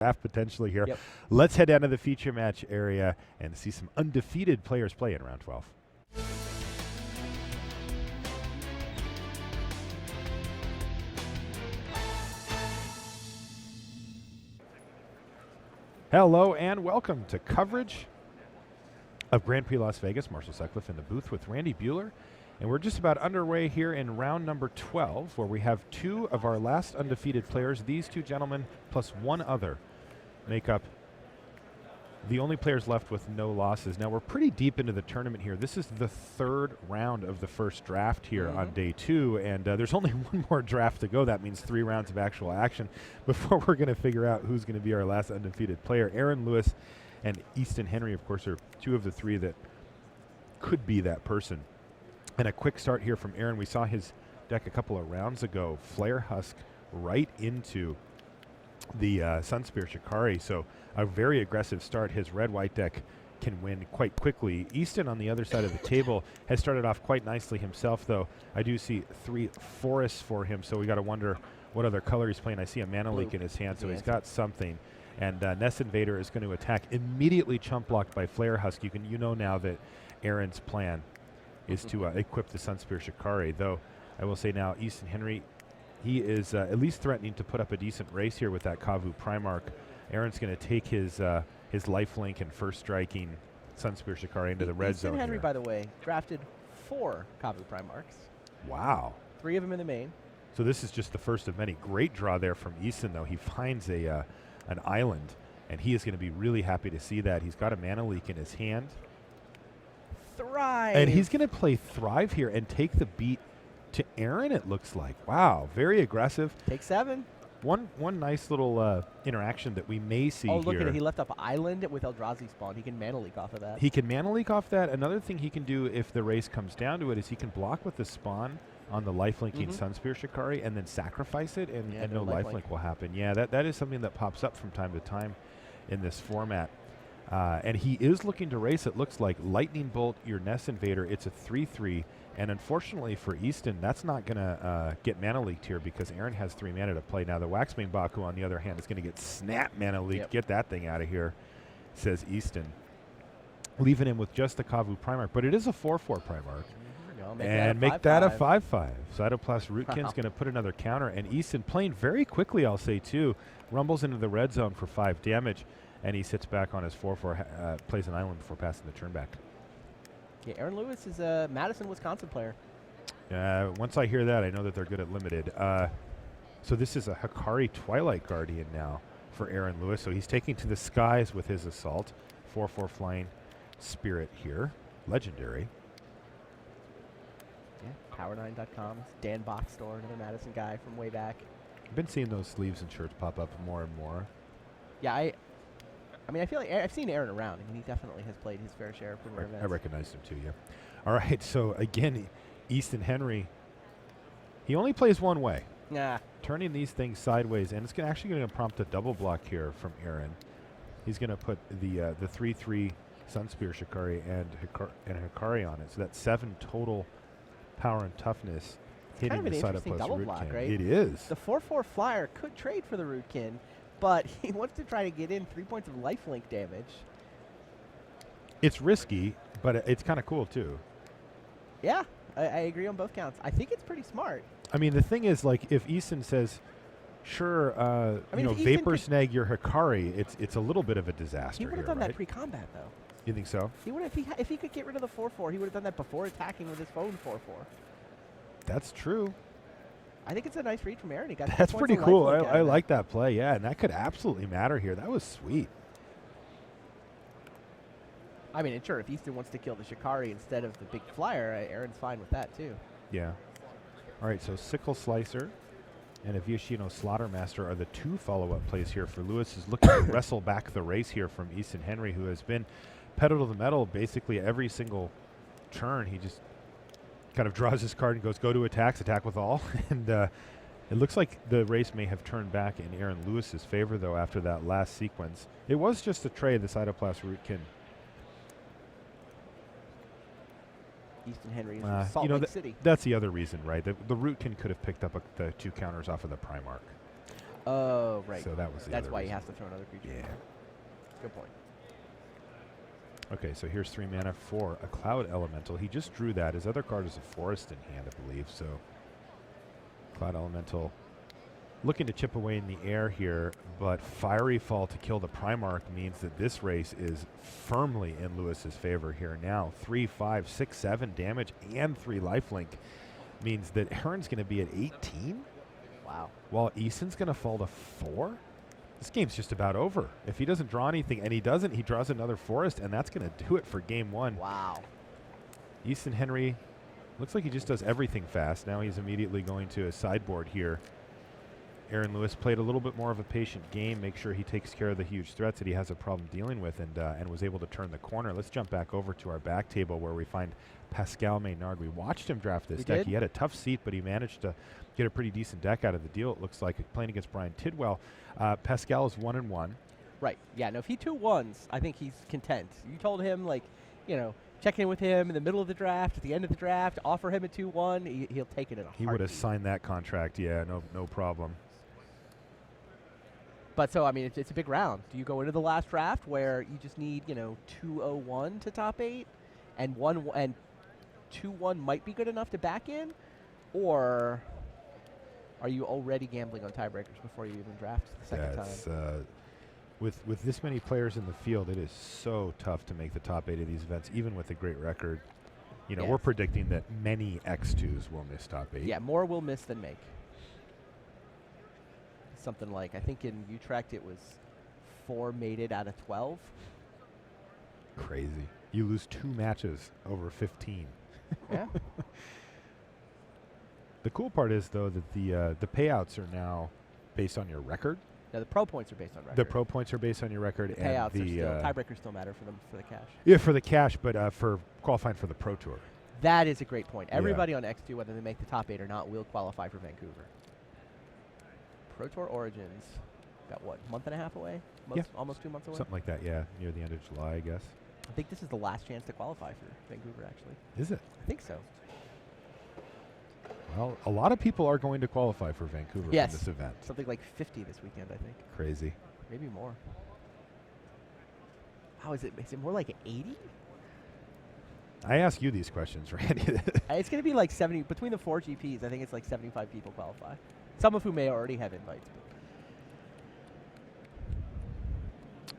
draft potentially here. Yep. Let's head down to the feature match area and see some undefeated players play in round 12. Hello and welcome to coverage of Grand Prix Las Vegas. Marshall Sutcliffe in the booth with Randy Buehler. And we're just about underway here in round number 12, where we have two of our last undefeated players. These two gentlemen plus one other make up the only players left with no losses. Now, we're pretty deep into the tournament here. This is the third round of the first draft here on day 2, and there's only one more draft to go. That means 3 rounds of actual action before we're going to figure out who's going to be our last undefeated player. Aaron Lewis and Easton Henry, of course, are 2 of the 3 that could be that person. And a quick start here from Aaron. We saw his deck a couple of rounds ago. Flare Husk right into the Sunspear Shikari. So a very aggressive start. His red-white deck can win quite quickly. Easton on the other side of the table has started off quite nicely himself, though. I do see 3 forests for him, so we got to wonder what other color he's playing. I see a mana leak in his hand, so he's got something. And Nest Invader is going to attack, immediately chump blocked by Flare Husk. You know now that Aaron's plan is to equip the Sunspear Shikari, though I will say now Easton Henry, he is at least threatening to put up a decent race here with that Kavu Primarch. Aaron's going to take his lifelink and first striking Sunspear Shikari into the red zone. Easton Henry, here. by the way, drafted 4 Kavu Primarchs. Wow. 3 of them in the main. So this is just the first of many. Great draw there from Easton, though. He finds an island, and he is going to be really happy to see that. He's got a mana leak in his hand. Thrive. And he's going to play Thrive here and take the beat to Aaron, it looks like. Wow, very aggressive. Take 7. One nice little interaction that we may see here. Oh, look at it. He left up Island with Eldrazi spawn. He can mana leak off of that. He can mana leak off that. Another thing he can do if the race comes down to it is he can block with the spawn on the lifelinking Sunspear Shikari and then sacrifice it, and no lifelink will happen. Yeah, that is something that pops up from time to time in this format. And he is looking to race, it looks like. Lightning Bolt, your Nest Invader. It's a 3/3. And unfortunately for Easton, that's not going to get mana leaked here because Aaron has 3 mana to play. Now, the Waxbane Baku, on the other hand, is going to get snap mana leaked. Yep. Get that thing out of here, says Easton. Leaving him with just the Kavu Primarch. But it is a 4/4 Primarch. Make that a 5/5. Cytoplast Rootkin's going to put another counter. And Easton playing very quickly, I'll say, too. Rumbles into the red zone for 5 damage. And he sits back on his 4/4, plays an island before passing the turn back. Yeah, Aaron Lewis is a Madison, Wisconsin player. Once I hear that, I know that they're good at limited. So this is a Hikari Twilight Guardian now for Aaron Lewis. So he's taking to the skies with his Assault. 4/4 flying spirit here. Legendary. Yeah, Power9.com. Dan Box Store, another Madison guy from way back. I've been seeing those sleeves and shirts pop up more and more. Yeah, I mean, I feel like I've seen Aaron around. I mean, he definitely has played his fair share of premier events. I recognized him too, yeah. All right, so again, Easton Henry, he only plays one way. Nah. Turning these things sideways, and it's actually going to prompt a double block here from Aaron. He's going to put the 3/3 Sunspear Shikari and Hikari on it. So that's 7 total power and toughness hitting kind of the an side interesting of double block, right? It is. The 4/4 flyer could trade for the Rootkin, but he wants to try to get in 3 points of lifelink damage. It's risky, but it's kind of cool too. Yeah, I agree on both counts. I think it's pretty smart. I mean, the thing is, like, if Easton says, sure, Vapor Snag your Hikari, it's a little bit of a disaster. He would have done that pre-combat, though. You think so? He would if he could get rid of the 4/4, he would have done that before attacking with his phone 4/4. That's true. I think it's a nice read from Aaron. He got That's pretty cool. I like that play, yeah, and that could absolutely matter here. That was sweet. I mean, sure, if Easton wants to kill the Shikari instead of the big flyer, Aaron's fine with that, too. Yeah. All right, so Sickle Slicer and a Viashino Slaughtermaster are the 2 follow-up plays here for Lewis. Is looking to wrestle back the race here from Easton Henry, who has been pedal to the metal basically every single turn. He just kind of draws his card and goes, go to attacks, attack with all. And it looks like the race may have turned back in Aaron Lewis's favor, though, after that last sequence. It was just a trade, the Cytoplast Rootkin. Easton Henry is from Salt Lake City. That's the other reason, right? The Rootkin could have picked up the 2 counters off of the Primarch. Oh, right. So that was the That's other why he reason. has to throw another creature. Yeah. Good point. Okay, so here's 3 mana for a Cloud Elemental. He just drew that. His other card is a Forest in hand, I believe. So Cloud Elemental looking to chip away in the air here, but Fiery Fall to kill the Primarch means that this race is firmly in Lewis's favor here now. 3, 5, 6, 7 damage and 3 lifelink means that Heron's going to be at 18. Wow. While Eason's going to fall to 4. This game's just about over. If he doesn't draw anything, and he doesn't, he draws another Forest, and that's going to do it for game 1. Wow. Easton Henry looks like he just does everything fast. Now he's immediately going to a sideboard here. Aaron Lewis played a little bit more of a patient game, make sure he takes care of the huge threats that he has a problem dealing with, and was able to turn the corner. Let's jump back over to our back table where we find Pascal Maynard. We watched him draft this deck. He had a tough seat, but he managed to get a pretty decent deck out of the deal, it looks like, playing against Brian Tidwell. Pascal is 1-1. Right. Yeah, no, if he 2-1s, I think he's content. You told him, like, you know, check in with him in the middle of the draft, at the end of the draft, offer him a 2-1, he'll take it in a heartbeat. He would have signed that contract, yeah, no problem. But so, I mean, it's a big round. Do you go into the last draft where you just need, you know, 2-0-1 to top 8, and 2-1 might be good enough to back in, or are you already gambling on tiebreakers before you even draft the second time? With this many players in the field, it is so tough to make the top 8 of these events, even with a great record. You know, we're predicting that many X2s will miss top 8. Yeah, more will miss than make. Something like, I think in Utrecht it was 4 mated out of 12. Crazy. You lose 2 matches over 15. Yeah. The cool part is, though, that the payouts are now based on your record. No, the pro points are based on record. The pro points are based on your record. The payouts and are still, tiebreakers still matter for them for the cash. Yeah, for the cash, but for qualifying for the Pro Tour. That is a great point. Everybody on X2, whether they make the top 8 or not, will qualify for Vancouver. Pro Tour Origins, about what, month and a half away? Almost 2 months away? Something like that, yeah, near the end of July, I guess. I think this is the last chance to qualify for Vancouver, actually. Is it? I think so. Well, a lot of people are going to qualify for Vancouver from this event. Something like 50 this weekend, I think. Crazy. Maybe more. How is it? Is it more like 80? I ask you these questions, Randy. It's going to be like 70. Between the 4 GPs, I think it's like 75 people qualify. Some of whom may already have invites.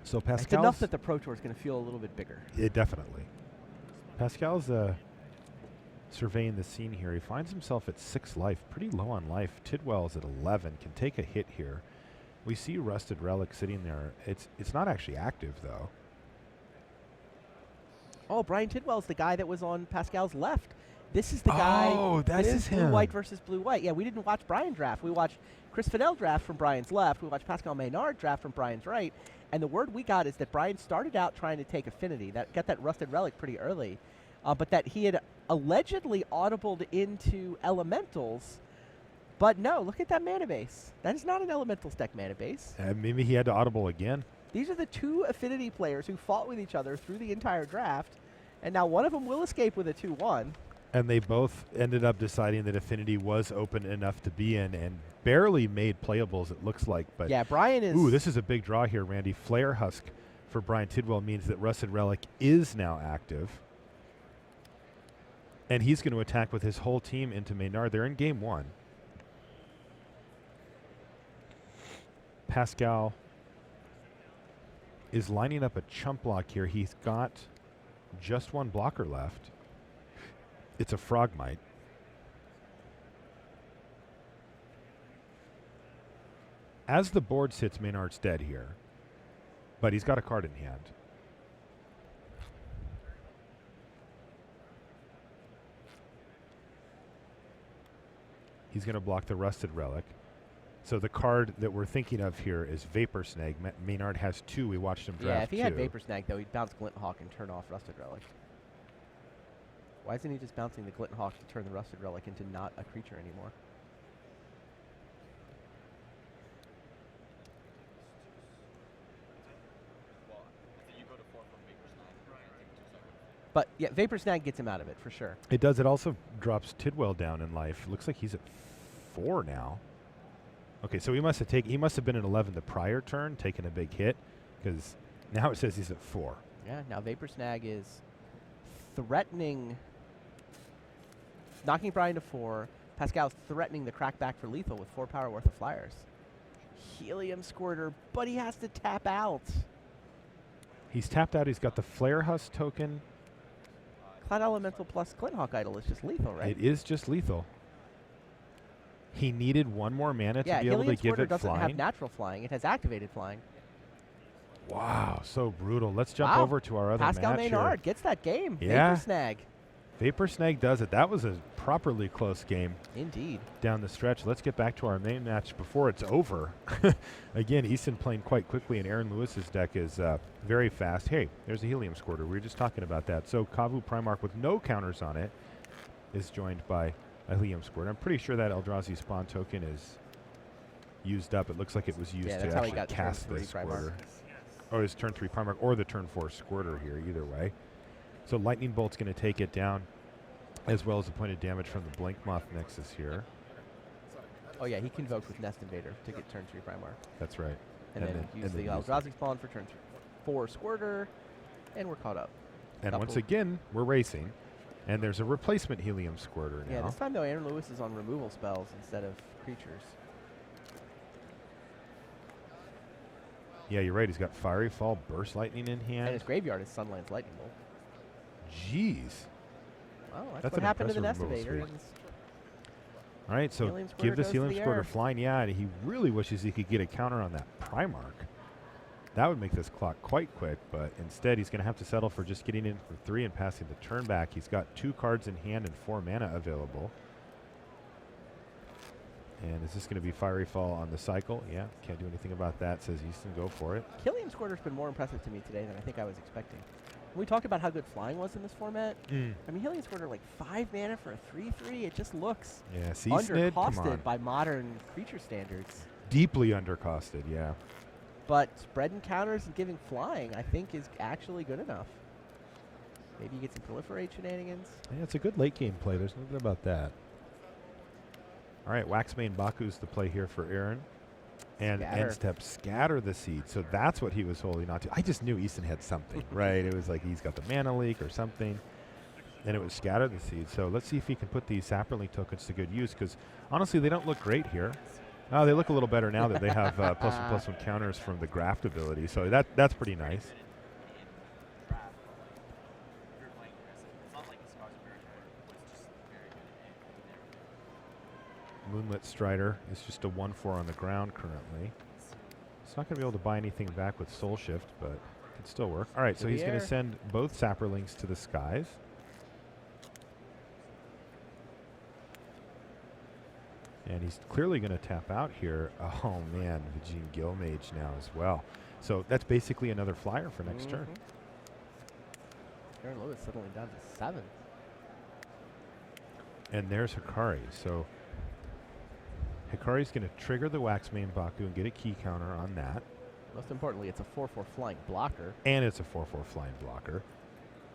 So Pascal's... It's enough that the Pro Tour is going to feel a little bit bigger. Definitely. Pascal's surveying the scene here. He finds himself at 6 life, pretty low on life. Tidwell's at 11, can take a hit here. We see Rusted Relic sitting there. It's not actually active, though. Oh, Brian Tidwell's the guy that was on Pascal's left. This is the guy. Oh, that is him. Blue-white versus blue-white. Yeah, we didn't watch Brian draft. We watched Chris Fidel draft from Brian's left. We watched Pascal Maynard draft from Brian's right. And the word we got is that Brian started out trying to take Affinity, got that Rusted Relic pretty early, but that he had allegedly audibled into Elementals. But no, look at that mana base. That is not an Elementals deck mana base. Maybe he had to audible again. These are the 2 Affinity players who fought with each other through the entire draft, and now one of them will escape with a 2-1. And they both ended up deciding that Affinity was open enough to be in and barely made playables, it looks like. But yeah, Brian is... Ooh, this is a big draw here, Randy. Flare Husk for Brian Tidwell means that Rusted Relic is now active. And he's going to attack with his whole team into Maynard. They're in game 1. Pascal is lining up a chump block here. He's got just 1 blocker left. It's a Frogmite. As the board sits, Maynard's dead here, but he's got a card in hand. He's going to block the Rusted Relic. So the card that we're thinking of here is Vapor Snag. Maynard has 2. We watched him draft 2. Yeah, if he had Vapor Snag, though, he'd bounce Glint Hawk and turn off Rusted Relic. Why isn't he just bouncing the Glint Hawk to turn the Rusted Relic into not a creature anymore? But yeah, Vapor Snag gets him out of it for sure. It does. It also drops Tidwell down in life. Looks like he's at 4 now. Okay, so he must have been at 11 the prior turn, taking a big hit, because now it says he's at 4. Yeah, now Vapor Snag is threatening, knocking Brian to 4. Pascal's threatening the crackback for lethal with 4 power worth of flyers. Helium Squirter, but he has to tap out. He's tapped out. He's got the Flare Husk token. Cloud Elemental plus Glinthawk Idol is just lethal, right? It is just lethal. He needed one more mana to be able to Helium give Squirter it doesn't have flying. natural flying. It has activated flying. Wow, so brutal. Let's jump Wow. over to our other Pascal match Maynard here. gets that game. Yeah. Vapor Snag. Vapor Snag does it. That was a properly close game Indeed. down the stretch. Let's get back to our main match before it's over. Again, Easton playing quite quickly, and Aaron Lewis's deck is very fast. Hey, there's a Helium Squirter. We were just talking about that. So Kavu Primarch with no counters on it is joined by a Helium Squirter. I'm pretty sure that Eldrazi spawn token is used up. It looks like it was used Yeah, to that's how he actually got turn cast 3 this Squirter. Primarch. Or his turn 3 Primarch or the turn 4 Squirter here, either way. So Lightning Bolt's going to take it down, as well as a point of damage from the Blink Moth Nexus here. Oh, yeah, he convoked with Nest Invader to get turn 3 Primarch. That's right. And then use the Eldrazi spawn for turn 4 Squirter, and we're caught up. And once again, we're racing. And there's a replacement Helium Squirter now. Yeah, this time, though, Aaron Lewis is on removal spells instead of creatures. Yeah, you're right. He's got Fiery Fall, Burst Lightning in hand. And his graveyard is Sunland's Lightning Bolt. Jeez. Well, that's That's what an happened to the Nest impressive Invader. removal All right, so Helium Squirter give this goes to Helium the Squirter air. flying. Yeah, he really wishes he could get a counter on that Primarch. That would make this clock quite quick, but instead he's going to have to settle for just getting in for 3 and passing the turn back. He's got 2 cards in hand and 4 mana available. And is this going to be Fiery Fall on the cycle? Yeah, can't do anything about that. Says Easton, go for it. Helium Squirter's been more impressive to me today than I think I was expecting. When we talked about how good flying was in this format, I mean, Helium Squirter, like 5 mana for a 3/3, it just looks Yeah, Snid, come on. undercosted by modern creature standards. Deeply undercosted, yeah. But spreading counters and giving flying, I think, is actually good enough. Maybe you get some proliferate shenanigans. Yeah, it's a good late game play. There's no doubt about that. All right, Waxmane Baku's the play here for Aaron. And Scatter. end step, scatter the seed. So that's what he was holding on to. I just knew Easton had something, right? It was like he's got the mana leak or something. And it was scatter the seed. So let's see if he can put these Sapperlink tokens to good use, because honestly, they don't look great here. Oh, they look a little better now that they have +1/+1 counters from the graft ability. So that's pretty nice. Moonlit Strider is just a 1/4 on the ground currently. It's not going to be able to buy anything back with Soul Shift, but it can still work. All right, so he's going to send both Sapperlinks to the skies. And he's clearly going to tap out here. Oh, man, Vegene Guildmage now as well. So that's basically another flyer for next turn. Aaron Lewis settling down to 7. And there's Hikari. So Hikari's going to trigger the Waxmane Baku and get a key counter on that. Most importantly, it's a 4/4 flying blocker. And it's a 4/4 flying blocker,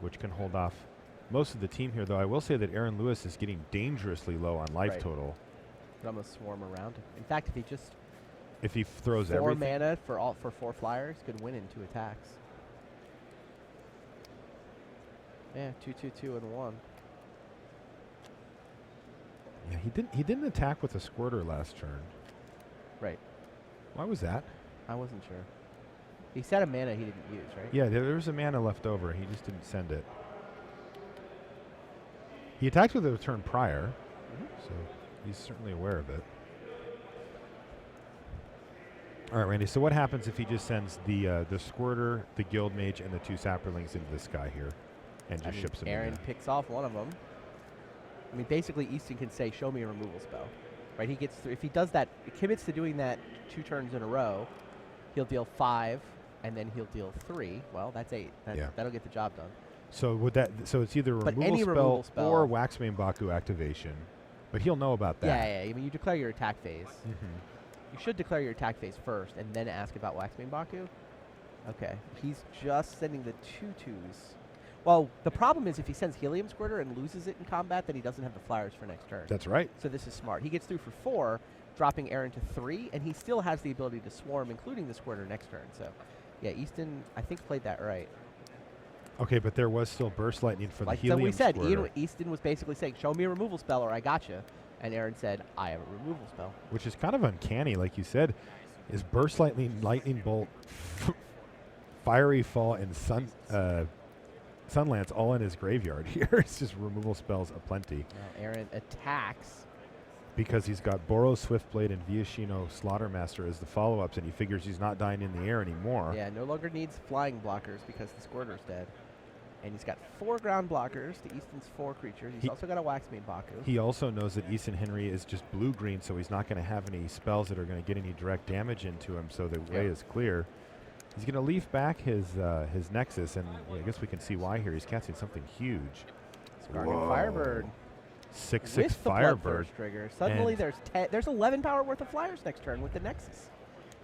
which can hold off most of the team here, though I will say that Aaron Lewis is getting dangerously low on life total. Could almost swarm around. In fact, if he throws 4 everything. mana for 4 flyers, could win in 2 attacks. Yeah, 2/2/2 and 1. Yeah, he didn't attack with a Squirter last turn. Right. Why was that? I wasn't sure. He said a mana he didn't use, right? Yeah, there was a mana left over. He just didn't send it. He attacked with it a turn prior, so he's certainly aware of it. All right, Randy, so what happens if he just sends the Squirter, the Guildmage, and the 2 Sapperlings into the sky here and just ships them in Aaron there? picks off one of them. I mean, basically, Easton can say, show me a removal spell. Right? He gets if he does that, commits to doing that 2 turns in a row, he'll deal 5, and then he'll deal 3. Well, that's 8. That'll get the job done. So would that? So it's either a removal spell or Waxmane Baku activation, but he'll know about that. Yeah. I mean, you declare your attack phase. You should declare your attack phase first, and then ask about Waxmane Baku. Okay, he's just sending the 2/2s. Well, the problem is if he sends Helium Squirter and loses it in combat, then he doesn't have the flyers for next turn. That's right. So this is smart. He gets through for 4, dropping Aaron to 3, and he still has the ability to swarm, including the squirter next turn. So, yeah, Easton, I think, played that right. Okay, but there was still burst lightning for the helium So we said, squirter, Easton was basically saying, show me a removal spell or I gotcha. And Aaron said, I have a removal spell. which is kind of uncanny, like you said. Is burst lightning bolt, fiery fall, and sunlance all in his graveyard here? It's just removal spells aplenty. Now Aaron attacks. Because he's got Boros, Swiftblade, and Viashino Slaughtermaster as the follow-ups, and he figures he's not dying in the air anymore. Yeah, no longer needs flying blockers because the squirter's dead. And he's got 4 ground blockers to Easton's 4 creatures. He's also got a Waxmane Baku. He also knows that Easton Henry is just blue-green, so he's not going to have any spells that are going to get any direct damage into him, so the way is clear. He's going to leaf back his Nexus, and I guess we can see why here. He's casting something huge. Guardian Firebird. 6/6 With the Firebird. Bloodthirst trigger. Suddenly there's 11 power worth of flyers next turn with the Nexus.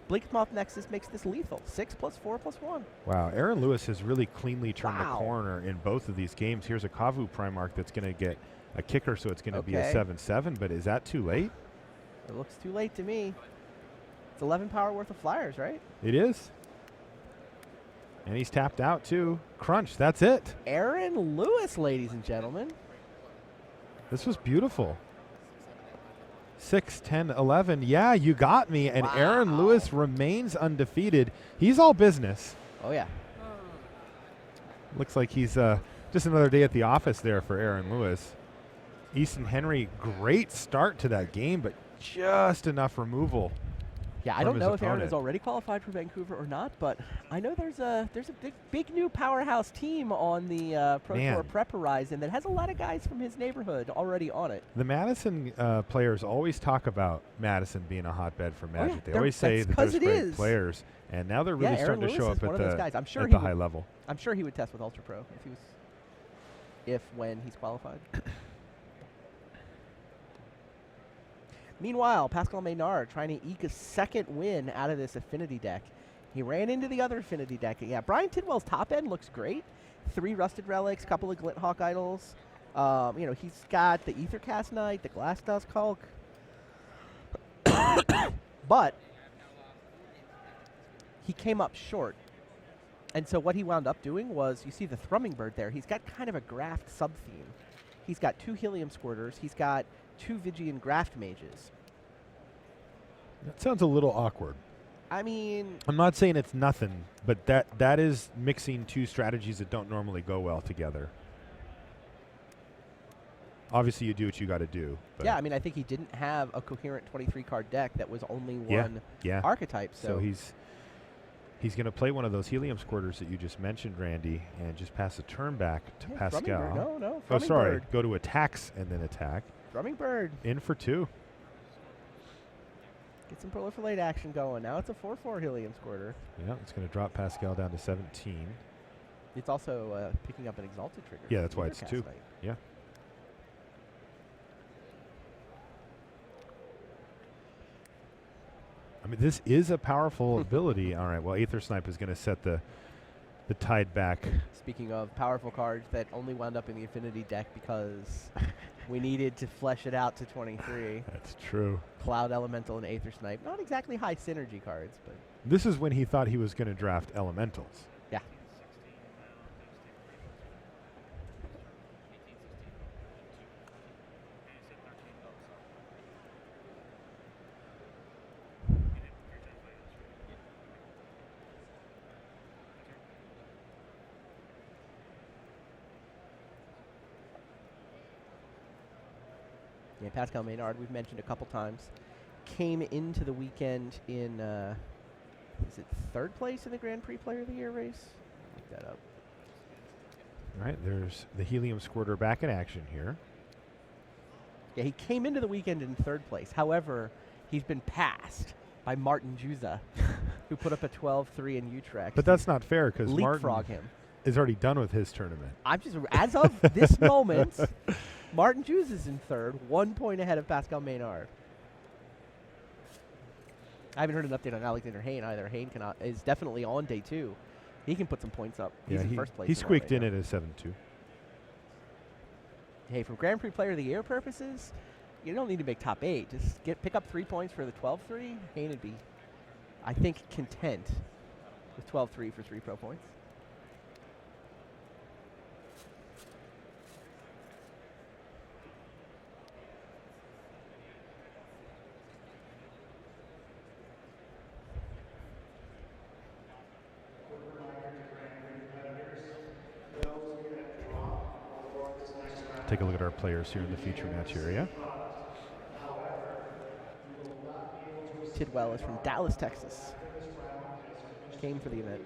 Blinkmoth Nexus makes this lethal. 6 + 4 + 1. Wow, Aaron Lewis has really cleanly turned the Wow. corner in both of these games. Here's a Kavu Primarch that's going to get a kicker, so it's going to be a 7/7, but is that too late? It looks too late to me. It's 11 power worth of flyers, right? It is. And he's tapped out too. Crunch, that's it. Aaron Lewis, ladies and gentlemen. This was beautiful. 6, 10, 11. Yeah, you got me. And Aaron Lewis remains undefeated. He's all business. Oh, yeah. Looks like he's just another day at the office there for Aaron Lewis. Easton Henry, great start to that game, but just enough removal. Yeah, I don't know if Aaron is already qualified for Vancouver or not, but I know there's a big new powerhouse team on the Pro Tour Prep Horizon that has a lot of guys from his neighborhood already on it. The Madison players always talk about Madison being a hotbed for Magic. Oh, yeah. They always say that there's great players, and now they're really starting to show up at the high level. I'm sure he would test with Ultra Pro if when he's qualified. Meanwhile, Pascal Maynard trying to eke a second win out of this Affinity deck. He ran into the other Affinity deck. Yeah, Brian Tidwell's top end looks great. 3 Rusted Relics, couple of Glinthawk Idols. He's got the Aethercast Knight, the Glass Dust Hulk. But he came up short. And so what he wound up doing was, you see the Thrumming Bird there. He's got kind of a Graft sub-theme. He's got 2 Helium Squirters. He's got 2 Vigian Graft Mages. That sounds a little awkward. I mean, I'm not saying it's nothing, but that is mixing 2 strategies that don't normally go well together. Obviously, you do what you got to do. Yeah, I mean, I think he didn't have a coherent 23-card deck that was only one archetype. So he's going to play one of those Helium Squirters that you just mentioned, Randy, and just pass a turn back to Pascal. No. Bird. Go to attacks and then attack. Thrumming Bird. In for 2. Get some proliferate action going. Now it's a 4/4 Helium Squirter. Yeah, it's going to drop Pascal down to 17. It's also picking up an Exalted trigger. Yeah, that's why it's 2. Yeah. I mean, this is a powerful ability. All right, well, Aether Snipe is going to set the tide back. Speaking of powerful cards that only wound up in the Affinity deck because we needed to flesh it out to 23. That's true. Cloud Elemental and Aether Snipe. Not exactly high synergy cards, but... This is when he thought he was going to draft Elementals. Yeah. Yeah, Pascal Maynard, we've mentioned a couple times, came into the weekend in, is it 3rd place in the Grand Prix Player of the Year race? Look that up. All right, there's the Helium Squirter back in action here. Yeah, he came into the weekend in 3rd place. However, he's been passed by Martin Juza, who put up a 12-3 in Utrecht. But that's not fair because Leapfrog him. Is already done with his tournament. I'm just, as of this moment, Martin Juza is in 3rd, 1 point ahead of Pascal Maynard. I haven't heard an update on Alexander Hayne either. Hayne is definitely on day 2. He can put some points up. He's in 1st place. He squeaked in at a 7-2. Hey, from Grand Prix Player of the Year purposes, You don't need to make top 8. Just pick up 3 points for the 12-3. Hayne would be, I think, content with 12-3 for 3 pro points. Take a look at our players here in the feature match area. Tidwell is from Dallas, Texas. Came for the event.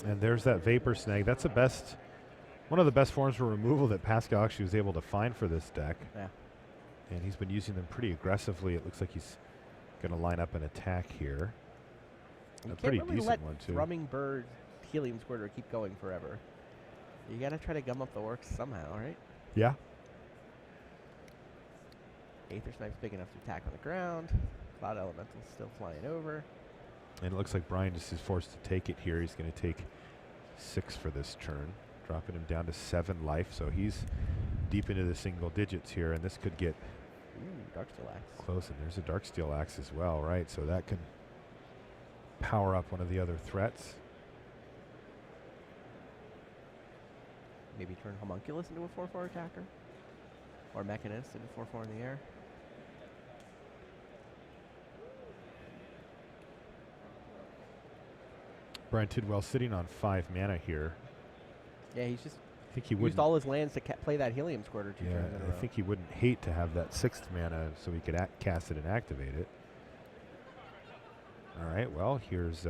And there's that Vapor Snag. That's the best, one of the best forms for removal that Pascal actually was able to find for this deck. Yeah. And he's been using them pretty aggressively. It looks like he's going to line up an attack here. You A can't pretty really decent let one, too. Thrumming Bird Helium Squirter keep going forever. You got to try to gum up the works somehow, right? Yeah. Aether Snipe's big enough to attack on the ground. Cloud Elemental's still flying over. And it looks like Brian just is forced to take it here. He's going to take 6 for this turn, dropping him down to 7 life. So he's deep into the single digits here, and this could get Darksteel Axe. close. And there's a Darksteel Axe as well, right? So that can power up one of the other threats. Maybe turn Homunculus into a 4/4 attacker. Or Mechanist into 4/4 in the air. Brian Tidwell sitting on 5 mana here. Yeah, he's just I think he used would. all his lands to play that Helium Squirter 2 Yeah, turns in a I row. think he wouldn't hate to have that 6th mana so he could cast it and activate it. All right, well, here's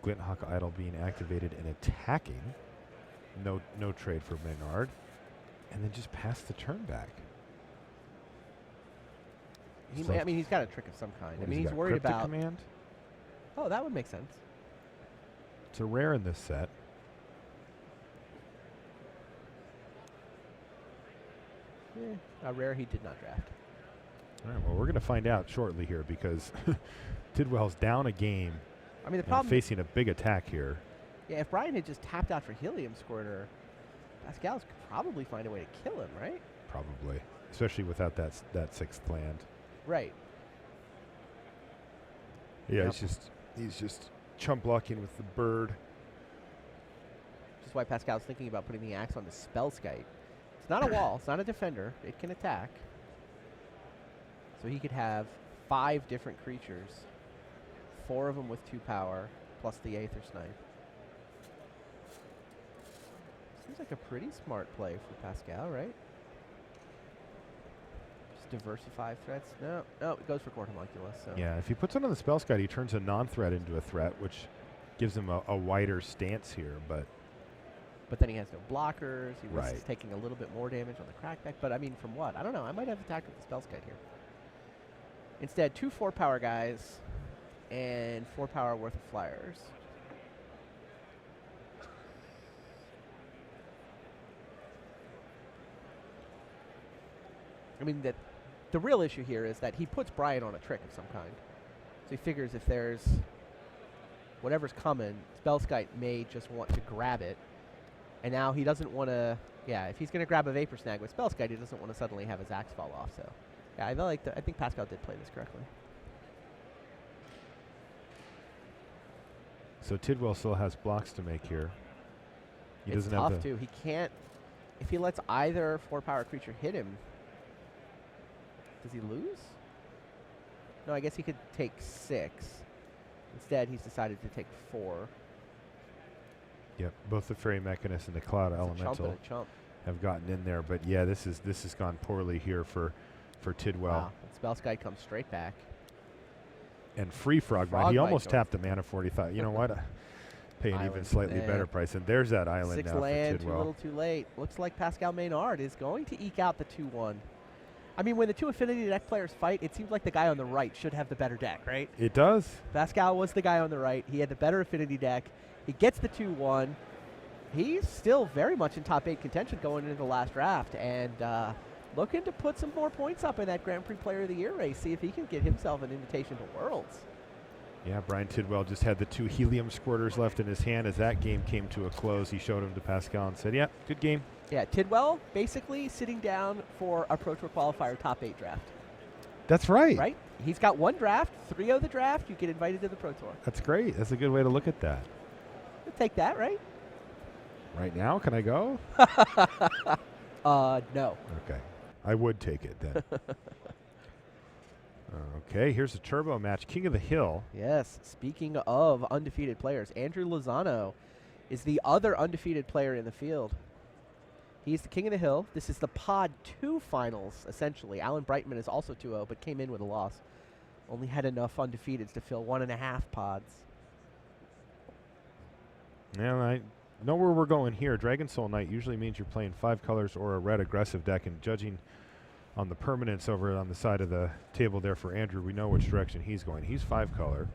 Glinthawk Idol being activated and attacking. No trade for Maynard. And then just pass the turn back. I mean, he's got a trick of some kind. What, I mean, has he's got worried Cryptic about... Command? Oh, that would make sense. It's a rare in this set. A rare he did not draft. All right, well, we're going to find out shortly here because Tidwell's down a game I mean, the and problem... facing a big attack here. Yeah, if Brian had just tapped out for Helium Squirter, Pascal's could probably find a way to kill him, right? Probably, especially without that 6th land. Right. Yeah, Yep. he's just chump blocking with the bird. Which is why Pascal's thinking about putting the axe on the Spellskite. It's not a wall. It's not a defender. It can attack. So he could have 5 different creatures, 4 of them with 2 power, plus the Aether Snipe. Seems like a pretty smart play for Pascal, right? Just diversify threats. No, it goes for Court Homunculus. So. Yeah, if he puts it on the Spellskite, he turns a non-threat into a threat, which gives him a wider stance here, but then he has no blockers. He risks Right. taking a little bit more damage on the crackback. But I mean, from what? I don't know. I might have attacked with the Spellskite here. Instead, 2 4-power guys and 4 power worth of flyers. I mean, the real issue here is that he puts Brian on a trick of some kind. So he figures if there's whatever's coming, Spellskite may just want to grab it. And now he doesn't want to, if he's going to grab a Vapor Snag with Spellskite, he doesn't want to suddenly have his axe fall off. So, yeah, I think Pascal did play this correctly. so Tidwell still has blocks to make here. He It's doesn't tough, have the too. He can't, if he lets either 4-power creature hit him, does he lose? No, I guess he could take 6. Instead, he's decided to take 4. Yep, both the Fairy Mechanist and the Cloud It's Elemental a chump and a chump. have gotten in there, but yeah, this has gone poorly here for Tidwell. Wow. And Spellskite comes straight back. And Free Frogmite, he Frogmite almost goes- tapped the mana for it. He thought, you know what, pay an even Island, slightly man. better price. And there's that island 6 now for land, too Tidwell. little, too late. Looks like Pascal Maynard is going to eke out the 2/1. I mean, when the 2 affinity deck players fight, it seems like the guy on the right should have the better deck, right? It does. Pascal was the guy on the right. He had the better affinity deck. He gets the 2/1. He's still very much in top 8 contention going into the last draft and looking to put some more points up in that Grand Prix Player of the Year race, see if he can get himself an invitation to Worlds. Yeah, Brian Tidwell just had the 2 helium squirters left in his hand. As that game came to a close, he showed them to Pascal and said, yeah, good game. Yeah, Tidwell basically sitting down for a Pro Tour Qualifier top 8 draft. That's right. Right? He's got 1 draft, 3-0 the draft, you get invited to the Pro Tour. That's great. That's a good way to look at that. We'll take that, right? Right now, can I go? No. Okay. I would take it then. Okay, here's a turbo match. King of the Hill. Yes, speaking of undefeated players, Andrew Lozano is the other undefeated player in the field. He's the King of the Hill. This is the Pod 2 finals, essentially. Alan Breitman is also 2-0, but came in with a loss. Only had enough undefeateds to fill 1.5 pods. Yeah, I know where we're going here. Dragon Soul Knight usually means you're playing 5 colors or a red aggressive deck, and judging on the permanents over on the side of the table there for Andrew, we know which direction he's going. He's 5 color.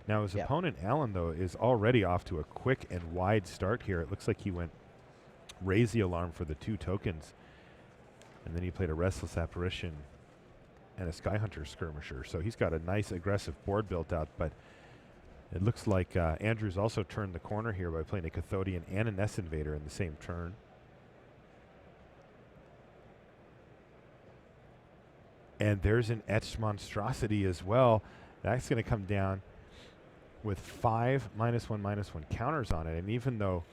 Now his opponent, Alan, though, is already off to a quick and wide start here. It looks like he went raise the alarm for the 2 tokens, and then he played a Restless Apparition and a Skyhunter Skirmisher. So he's got a nice aggressive board built out, but it looks like Andrew's also turned the corner here by playing a Cathodian and a Nest Invader in the same turn. And there's an Etched Monstrosity as well. That's going to come down with 5 -1/-1 counters on it. And even though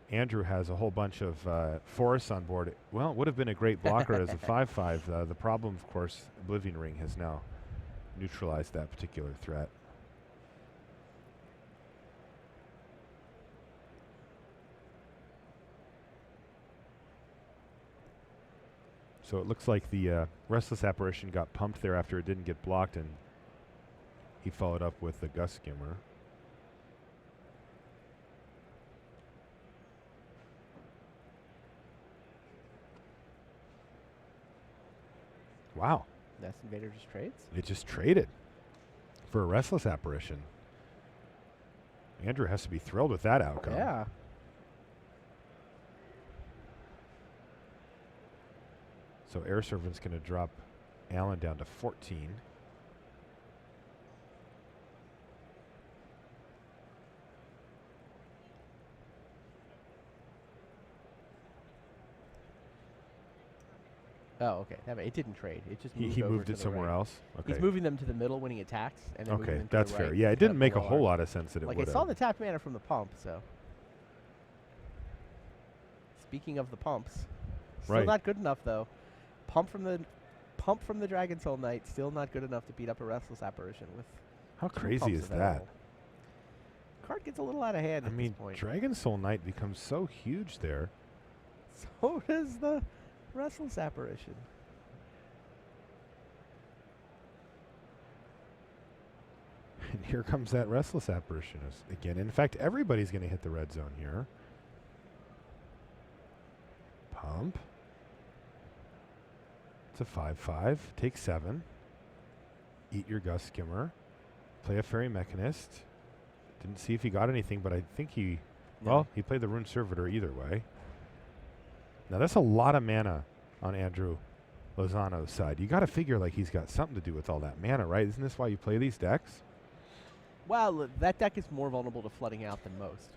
Andrew has a whole bunch of forests on board, well, it would have been a great blocker as a 5/5. The problem, of course, Oblivion Ring has now neutralized that particular threat. So it looks like the Restless Apparition got pumped there after it didn't get blocked, and he followed up with the Gust Skimmer. Wow. Nest Invader just trades? It just traded for a Restless Apparition. Andrew has to be thrilled with that outcome. Yeah. So Air Servant's going to drop Alan down to 14. Oh, okay. It didn't trade. It just He moved it somewhere else? Okay. He's moving them to the middle when he attacks. And then moving them to that's the fair. right Yeah, it to didn't make a blow whole our- lot of sense that it Like, would I saw the tap mana from the pump, so. Speaking of the pumps. Still Right. not good enough, though. Pump from the Dragon Soul Knight, still not good enough to beat up a Restless Apparition with How 2 crazy pumps is that? available. Card gets a little out of hand I at mean, this point. Dragon Soul Knight becomes so huge there. So does the Restless Apparition. And here comes that Restless Apparition again. In fact, everybody's going to hit the red zone here. Pump. It's a 5/5. Take 7. Eat your Gust Skimmer. Play a Fairy Mechanist. Didn't see if he got anything, but I think he... No. Well, he played the Rune Servitor either way. Now, that's a lot of mana on Andrew Lozano's side. You got to figure like he's got something to do with all that mana, right? Isn't this why you play these decks? Well, that deck is more vulnerable to flooding out than most.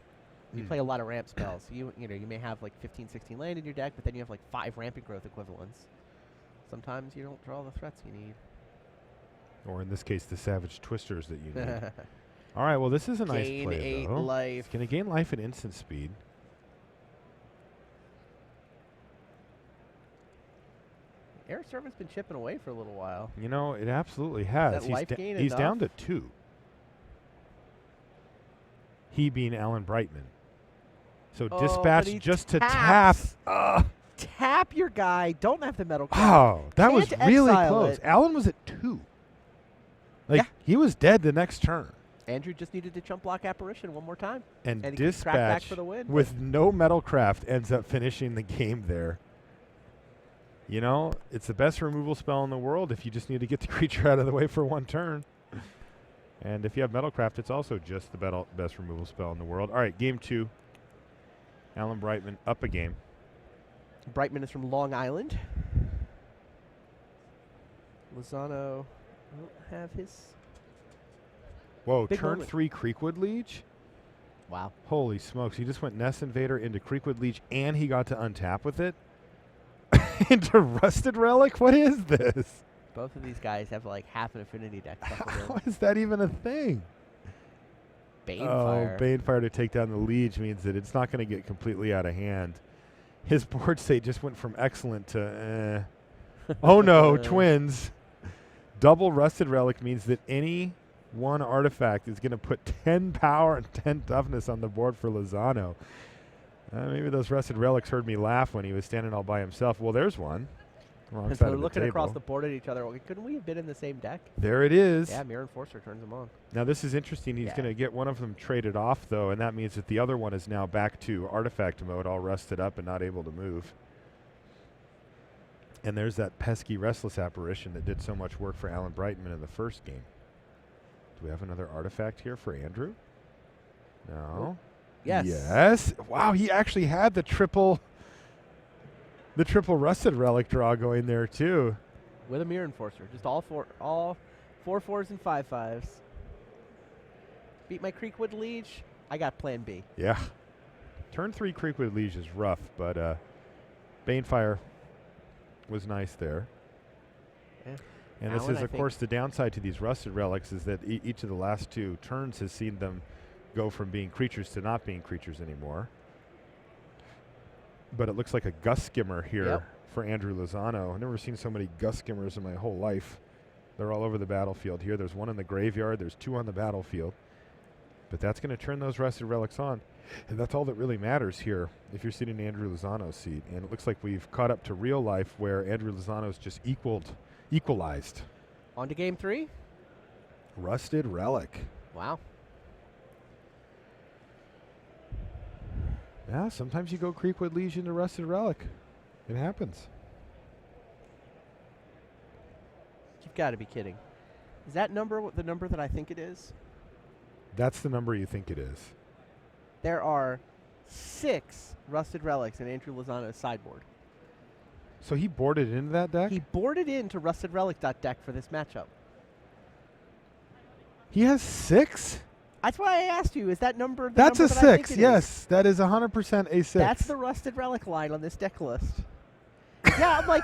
You play a lot of ramp spells. You may have like 15, 16 land in your deck, but then you have like 5 rampant growth equivalents. Sometimes you don't draw the threats you need. Or in this case, the Savage Twisters that you need. All right, well, this is a nice Gain play, 8 though. life. It's going to gain life at instant speed. Air Servant's been chipping away for a little while. You know, it absolutely has. that life gain he's down to enough? 2. He being Alan Breitman. So Oh, dispatch but he just to tap. taps. Tap your guy. Don't have the metal craft. Wow, that was Can't really exile close. it. Alan was at 2. Like, Yeah. he was dead the next turn. Andrew just needed to chump block Apparition one more time. And And he could crack back dispatch for the win, with no metalcraft ends up finishing the game there. You know, it's the best removal spell in the world if you just need to get the creature out of the way for 1 turn. And if you have metalcraft, it's also just the best removal spell in the world. All right, game 2. Alan Breitman up a game. Breitman is from Long Island. Lozano won't have his Whoa, Big turn moment. 3 Creekwood Liege? Wow. Holy smokes, he just went Nest Invader into Creekwood Liege, and he got to untap with it? Into Rusted Relic? What is this? Both of these guys have like half an affinity deck. How is that even a thing? Banefire. Banefire to take down the Liege means that it's not going to get completely out of hand. His board state just went from excellent to Oh no, twins. Double Rusted Relic means that any one artifact is going to put 10 power and 10 toughness on the board for Lozano. Maybe those Rusted Relics heard me laugh when he was standing all by himself. Well, there's one. Wrong So side they're of the looking across table. the board at each other. Well, couldn't we have been in the same deck? There it is. Yeah, Mirror Enforcer turns them on. Now this is interesting. He's Yeah. going to get one of them traded off, though, and that means that the other one is now back to artifact mode, all rusted up and not able to move. And there's that pesky Restless Apparition that did so much work for Alan Breitman in the first game. Do we have another artifact here for Andrew? No. Yes. Yes. Wow, he actually had the triple Rusted Relic draw going there, too. With a Mirror Enforcer. Just all four 4s and 5/5s. Beat my Creekwood Liege. I got plan B. Yeah. Turn 3 Creekwood Liege is rough, but Banefire was nice there. Yeah. And this Alan, is, I of think- course, the downside to these Rusted Relics is that each of the last 2 turns has seen them go from being creatures to not being creatures anymore. But it looks like a Gust Skimmer here Yep. for Andrew Lozano. I've never seen so many Gust Skimmers in my whole life. They're all over the battlefield here. There's one in the graveyard. There's 2 on the battlefield. But that's going to turn those Rusted Relics on. And that's all that really matters here if you're sitting in Andrew Lozano's seat. And it looks like we've caught up to real life where Andrew Lozano's just equalized. On to game 3. Rusted Relic. Wow. Yeah, sometimes you go Creekwood Liege into Rusted Relic. It happens. You've got to be kidding. Is that number the number that I think it is? That's the number you think it is. There are 6 Rusted Relics in Andrew Lozano's sideboard. So he boarded into that deck? He boarded into Rusted Relic deck for this matchup. He has 6? That's why I asked you. Is that number the That's number a that I think 6. it is? Yes, that is 100% a 6. That's the Rusted Relic line on this deck list. Yeah, I'm like,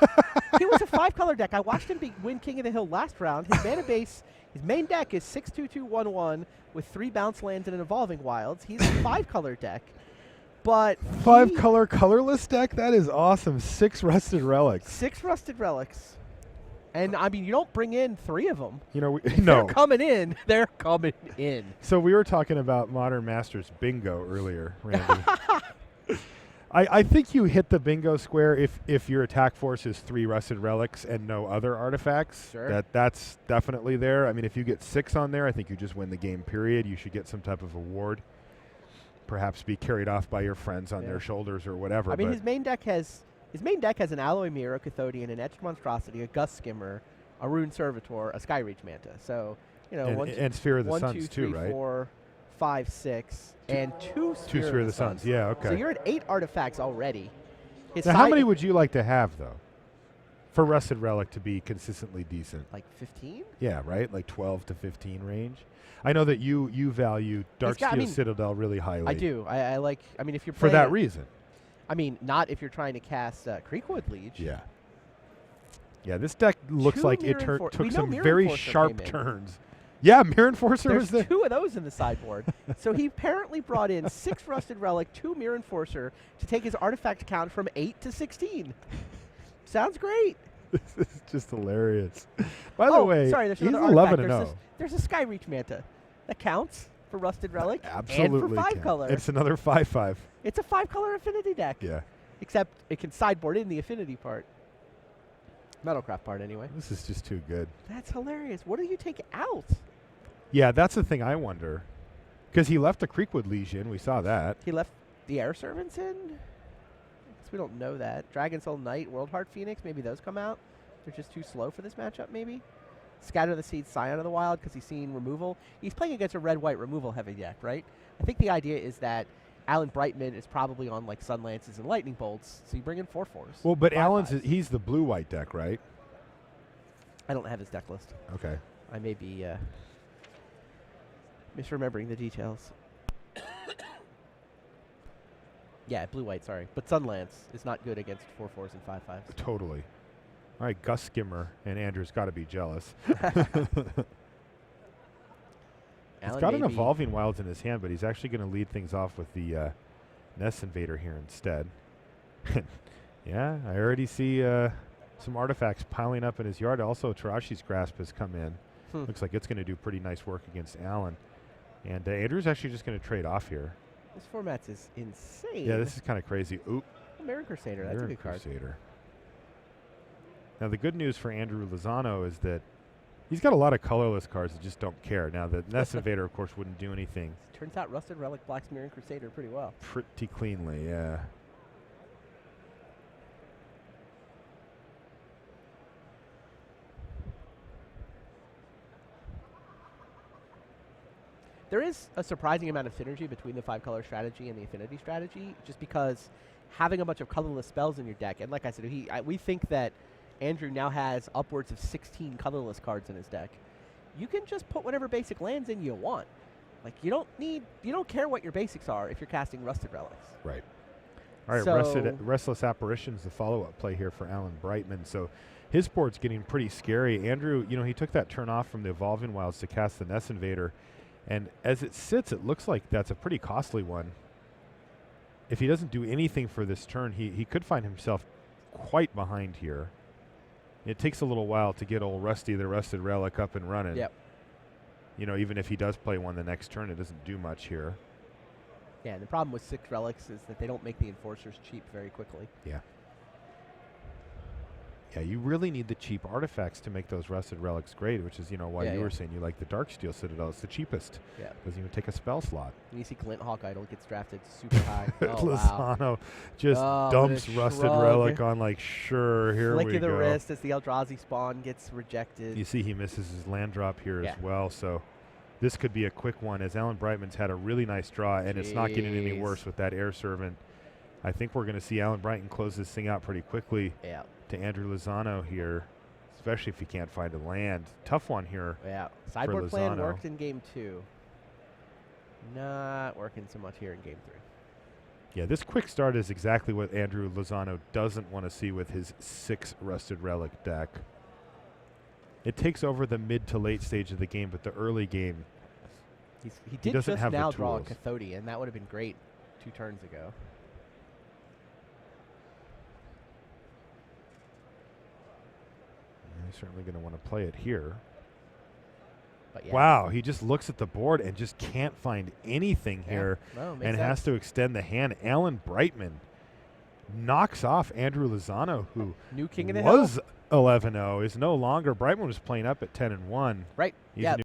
he was a 5-color deck. I watched him win King of the Hill last round. His mana base, his main deck is 6/2/2/1/1 with 3 bounce lands and an Evolving Wilds. He's a 5-color deck. But 5-color colorless deck? That is awesome. 6 Rusted Relics. 6 Rusted Relics. And, I mean, you don't bring in 3 of them. You know, They're no. coming in. They're coming in. So we were talking about Modern Masters bingo earlier, Randy. I think you hit the bingo square if your attack force is 3 Rusted Relics and no other artifacts. Sure. That's definitely there. I mean, if you get 6 on there, I think you just win the game, period. You should get some type of award. Perhaps be carried off by your friends on their shoulders or whatever. I mean, but his main deck has an Alloy Mirror, Cathodian, an Etched Monstrosity, a Gust Skimmer, a Rune Servitor, a Skyreach Manta. So, you know, and Sphere of the 1, Suns 2, 3, too, right? 4, 5, 6, and 2 Two Sphere of the Suns. Yeah, okay. So you're at 8 artifacts already. His Now, how side- many would you like to have, though, for Rusted Relic to be consistently decent? Like 15? Yeah, right? Like 12 to 15 range? I know that you value Darksteel Citadel really highly. I do. I like. I mean, if you're For playing that it- reason. I mean, not if you're trying to cast Creekwood Liege. Yeah. Yeah, this deck looks 2 like it Mirror Enfor- we took know some Mirror very Enforcer sharp came in. turns. Yeah, Mirror Enforcer was There's there. 2 of those in the sideboard. So he apparently brought in 6 Rusted Relic, 2 Mirror Enforcer to take his artifact count from 8 to 16. Sounds great. This is just hilarious. By the way, sorry, there's he's another 11 artifact. and 0. There's a Skyreach Manta. That counts for Rusted Relic Absolutely. and for 5-color. It's another 5/5. It's a 5-color affinity deck. Yeah. Except it can sideboard in the affinity part. Metalcraft part, anyway. This is just too good. That's hilarious. What do you take out? Yeah, that's the thing I wonder. Because he left the Creekwood Liege in. We saw that. He left the Air Servants in? Guess we don't know that. Dragon Soul Knight, World Heart Phoenix, maybe those come out. They're just too slow for this matchup, maybe. Scatter the Seed, Scion of the Wild, because he's seen removal. He's playing against a red-white removal heavy deck, right? I think the idea is that Alan Breitman is probably on like Sun Lances and Lightning Bolts, so you bring in 4/4s. Well, but 5/5s. Alan's he's the blue-white deck, right? I don't have his deck list. Okay. I may be Misremembering the details. Yeah, blue-white, sorry. But Sunlance is not good against 4/4s and 5/5s. Totally. All right, Gus Skimmer and Andrew's got to be jealous. He's got an Evolving Wilds in his hand, but he's actually going to lead things off with the Nest Invader here instead. Yeah, I already see some artifacts piling up in his yard. Also, Tarashi's Grasp has come in. Looks like it's going to do pretty nice work against Alan. And Andrew's actually just going to trade off here. This format is insane. Yeah, this is kind of crazy. Oop. Mirror Crusader, that's a good card. Crusader. Now, the good news for Andrew Lozano is that he's got a lot of colorless cards that just don't care. Now, the Nest Invader, of course, wouldn't do anything. Turns out Rusted Relic blocks Mirror Crusader pretty well. Pretty cleanly, yeah. There is a surprising amount of synergy between the 5-color strategy and the affinity strategy, just because having a bunch of colorless spells in your deck, and like I said, we think that Andrew now has upwards of 16 colorless cards in his deck. You can just put whatever basic lands in you want. Like, you don't care what your basics are if you're casting Rusted Relics. Right. All right, So Restless Apparitions, the follow-up play here for Alan Breitman. So his board's getting pretty scary. Andrew, he took that turn off from the Evolving Wilds to cast the Nest Invader. And as it sits, it looks like that's a pretty costly one. If he doesn't do anything for this turn, he could find himself quite behind here. It takes a little while to get old Rusty, the Rusted Relic, up and running. Yep. Even if he does play one the next turn, it doesn't do much here. Yeah, and the problem with 6 relics is that they don't make the enforcers cheap very quickly. Yeah. Yeah, you really need the cheap artifacts to make those Rusted Relics great, which is, why you were saying you like the Darksteel Citadel. It's the cheapest. Yeah. Doesn't even take a spell slot. And you see Glint Hawk Idol gets drafted super high. Oh, Lozano wow. just dumps with a Rusted shrug. Relic on like, sure, here Flick we of the go. wrist as the Eldrazi spawn gets rejected. You see he misses his land drop here Yeah. as well, so this could be a quick one as Alan Breitman's had a really nice draw, and it's not getting any worse with that Air Servant. I think we're going to see Alan Breitman close this thing out pretty quickly. Yeah. To Andrew Lozano here, especially if he can't find a land. Tough one here. Yeah. Sideboard plan Lozano. worked in game 2. Not working so much here in game 3. Yeah, this quick start is exactly what Andrew Lozano doesn't want to see with his 6 Rusted Relic deck. It takes over the mid to late stage of the game, but the early game, He did doesn't just have the now draw a tools. Cathodian. That would have been great 2 turns ago. he's certainly going to want to play it here. But yeah. Wow, he just looks at the board and just can't find anything here No, makes and sense. has to extend the hand. Alan Breitman knocks off Andrew Lozano, who New King of the Hill. was 11-0, is no longer. Breitman was playing up at 10-1. Right. He's yeah.